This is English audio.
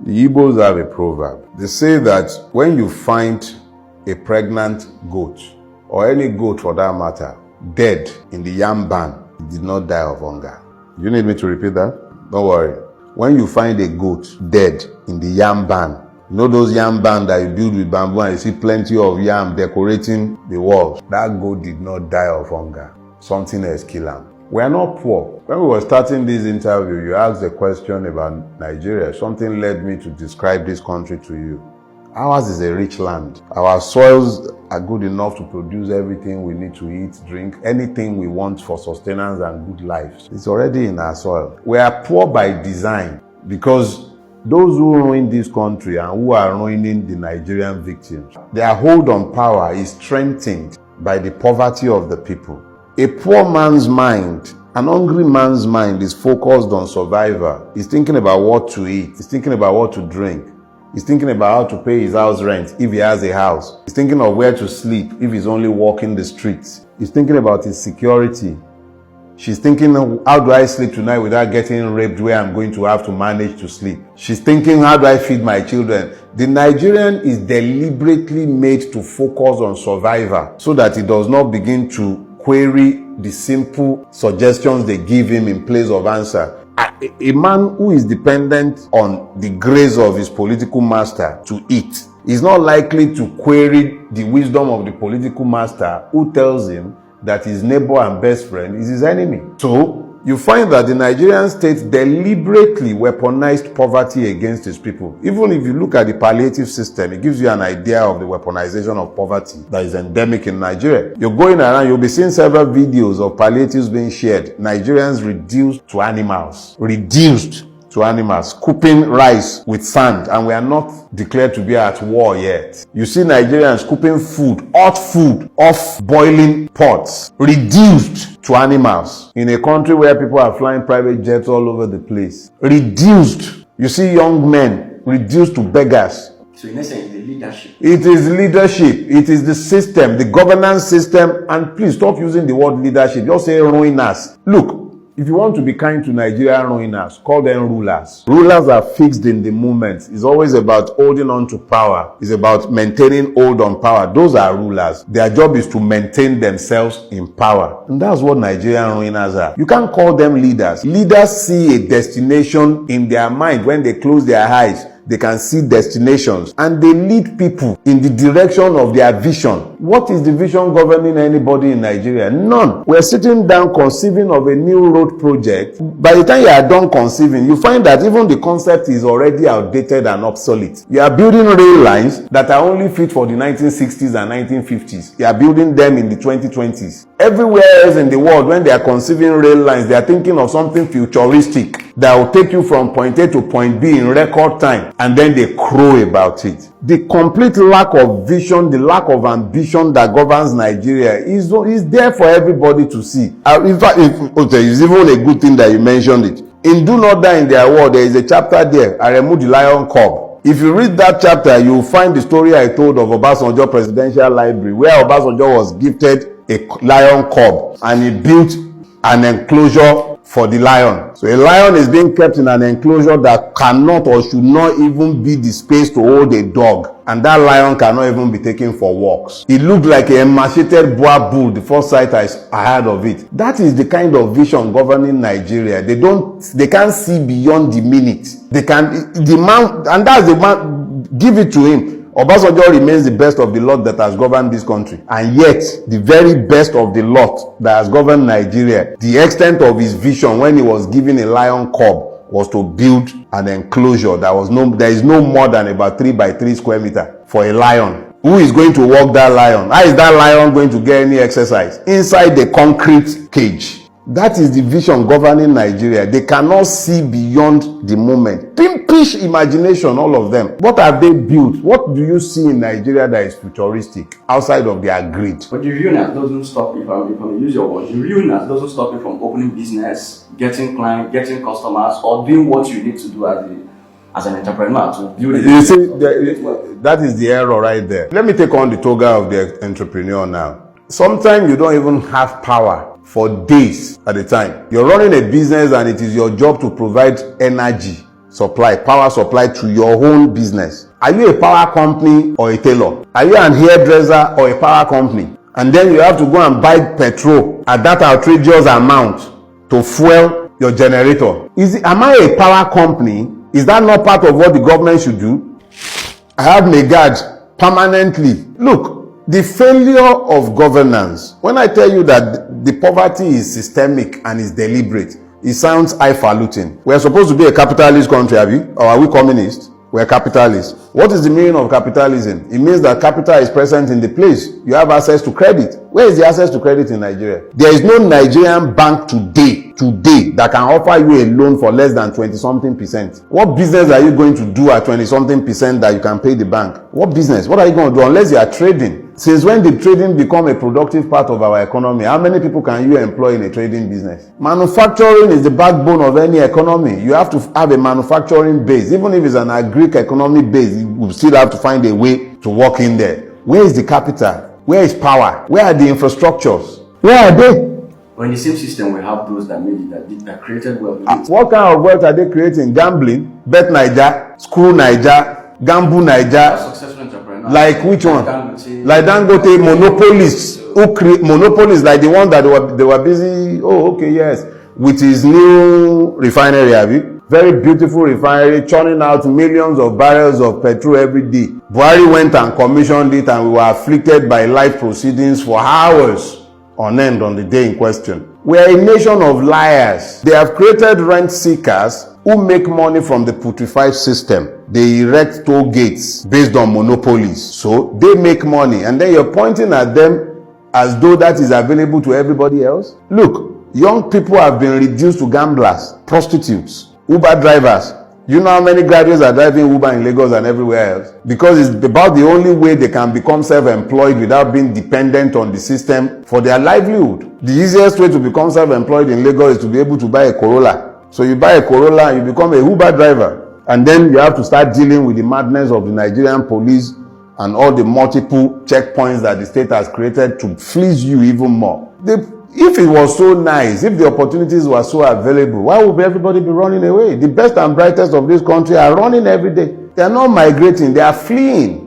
The Igbos have a proverb. They say that when you find a pregnant goat, or any goat for that matter, dead in the yam barn, it did not die of hunger. You need me to repeat that? Don't worry. When you find a goat dead in the yam barn, you know those yam barn that you build with bamboo and you see plenty of yam decorating the walls? That goat did not die of hunger. Something else killed him. We are not poor. When we were starting this interview, you asked a question about Nigeria. Something led me to describe this country to you. Ours is a rich land. Our soils are good enough to produce everything we need to eat, drink, anything we want for sustenance and good life. It's already in our soil. We are poor by design because those who ruin this country and who are ruining the Nigerian victims, their hold on power is strengthened by the poverty of the people. A poor man's mind, an hungry man's mind is focused on survival. He's thinking about what to eat. He's thinking about what to drink. He's thinking about how to pay his house rent if he has a house. He's thinking of where to sleep if he's only walking the streets. He's thinking about his security. She's thinking, how do I sleep tonight without getting raped where I'm going to have to manage to sleep? She's thinking, how do I feed my children? The Nigerian is deliberately made to focus on survival so that he does not begin to query the simple suggestions they give him in place of answer. A man who is dependent on the grace of his political master to eat is not likely to query the wisdom of the political master who tells him that his neighbor and best friend is his enemy. So, you find that the Nigerian state deliberately weaponized poverty against its people. Even if you look at the palliative system, it gives you an idea of the weaponization of poverty that is endemic in Nigeria. You're going around, you'll be seeing several videos of palliatives being shared. Nigerians reduced to animals. Scooping rice with sand, and we are not declared to be at war yet. You see Nigerians scooping food, hot food, off boiling pots, reduced to animals in a country where people are flying private jets all over the place. Reduced. You see young men reduced to beggars. So in essence, the leadership. It is leadership. It is the system, the governance system, and please stop using the word leadership. Just say ruiners. Look, if you want to be kind to Nigerian ruiners, call them rulers. Rulers are fixed in the moment. It's always about holding on to power. It's about maintaining hold on power. Those are rulers. Their job is to maintain themselves in power. And that's what Nigerian ruiners are. You can't call them leaders. Leaders see a destination in their mind. When they close their eyes, they can see destinations and they lead people in the direction of their vision. What is the vision governing anybody in Nigeria? None. We're sitting down conceiving of a new road project. By the time you are done conceiving, you find that even the concept is already outdated and obsolete. You are building rail lines that are only fit for the 1960s and 1950s. You are building them in the 2020s. Everywhere else in the world, when they are conceiving rail lines, they are thinking of something futuristic that will take you from point A to point B in record time, and then they crow about it. The complete lack of vision, the lack of ambition that governs Nigeria is there for everybody to see. In fact, it's even a good thing that you mentioned it. In Do Not Die in Their War, there is a chapter there, Aremu the Lion Cub. If you read that chapter, you will find the story I told of Obasanjo Presidential Library, where Obasanjo was gifted a lion cub and he built an enclosure for the lion. So a lion is being kept in an enclosure that cannot or should not even be the space to hold a dog. And that lion cannot even be taken for walks. It looked like a emaciated boar bull the first sight I had of it. That is the kind of vision governing Nigeria. They can't see beyond the minute. And that's the man, give it to him. Obasanjo remains the best of the lot that has governed this country. And yet, the very best of the lot that has governed Nigeria, the extent of his vision when he was given a lion cub was to build an enclosure there is no more than about 3 by 3 square meter for a lion. Who is going to walk that lion? How is that lion going to get any exercise? Inside the concrete cage. That is the vision governing Nigeria. They cannot see beyond the moment. Pimpish imagination, all of them. What have they built? What do you see in Nigeria that is futuristic outside of their greed? But the realness doesn't stop, if I use your words, the realness doesn't stop you from opening business, getting clients, getting customers, or doing what you need to do as an entrepreneur to build it. You see, that is the error right there. Let me take on the toga of the entrepreneur now. Sometimes you don't even have power for days at a time. You're running a business and it is your job to provide energy supply, power supply to your own business. Are you a power company or a tailor? Are you an hairdresser or a power company? And then you have to go and buy petrol at that outrageous amount to fuel your generator. Am I a power company? Is that not part of what the government should do? I have Megad permanently. Look, the failure of governance, when I tell you that the poverty is systemic and is deliberate, it sounds highfalutin. We're supposed to be a capitalist country, are we? Or are we communist? We're capitalists. What is the meaning of capitalism? It means that capital is present in the place. You have access to credit. Where is the access to credit in Nigeria? There is no Nigerian bank today that can offer you a loan for less than 20-something%. What business are you going to do at 20-something% that you can pay the bank? What business? What are you going to do unless you are trading? Since when did trading become a productive part of our economy? How many people can you employ in a trading business? Manufacturing is the backbone of any economy. You have to have a manufacturing base. Even if it's an agric economy base, you still have to find a way to work in there. Where is the capital? Where is power? Where are the infrastructures? Where are they? But in the same system, we have those that made it, that created wealth. What kind of wealth are they creating? Gambling, Bet Naija, Screw Naija, Gamble Naija. Successful entrepreneurs. Like which one? Like Dangote, monopolists. Who create monopolists like the one that they were busy? Oh, okay, yes, with his new refinery, have you? Very beautiful refinery, churning out millions of barrels of petrol every day. Buhari went and commissioned it, and we were afflicted by life proceedings for hours on end on the day in question. We are a nation of liars. They have created rent seekers who make money from the putrefied system. They erect toll gates based on monopolies. So they make money, and then you're pointing at them as though that is available to everybody else. Look, young people have been reduced to gamblers, prostitutes, Uber drivers. You know how many graduates are driving Uber in Lagos and everywhere else? Because it's about the only way they can become self-employed without being dependent on the system for their livelihood. The easiest way to become self-employed in Lagos is to be able to buy a Corolla. So you buy a Corolla and you become a Uber driver. And then you have to start dealing with the madness of the Nigerian police and all the multiple checkpoints that the state has created to fleece you even more. If it was so nice, if the opportunities were so available, why would everybody be running away? The best and brightest of this country are running every day. They are not migrating, they are fleeing.